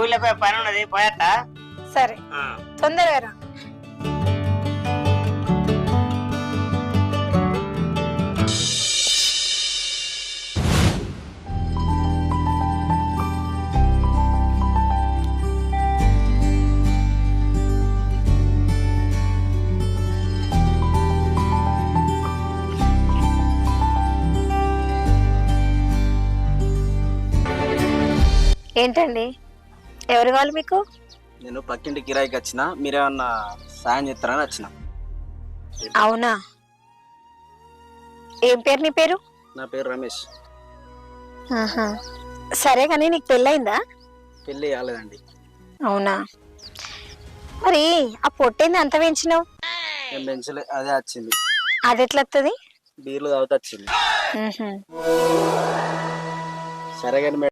ఊళ్ళో పోయి పని ఉన్నది పోయత్తా. సరే తొందరగా రా. ఏంటండి, ఎవరు కావాలి మీకు? నేను పక్కింటి కిరాయికి వచ్చిన, మీరేమన్నా సాయం చేస్తారని వచ్చిన. అవునా, ఏం పేరు నీ పేరు? నా పేరు రమేష్. ఆహా, సరే కానీ నీకు పెళ్ళయిందా? పెళ్ళి కాలేదండి. అవునా, మరి ఆ పొట్టేంది అంత పెంచినావు? నేను పెంచలే, అదే వచ్చింది. అది ఎట్లా వస్తుంది? బీర్లు తాగుతూ వచ్చింది. సరే కానీ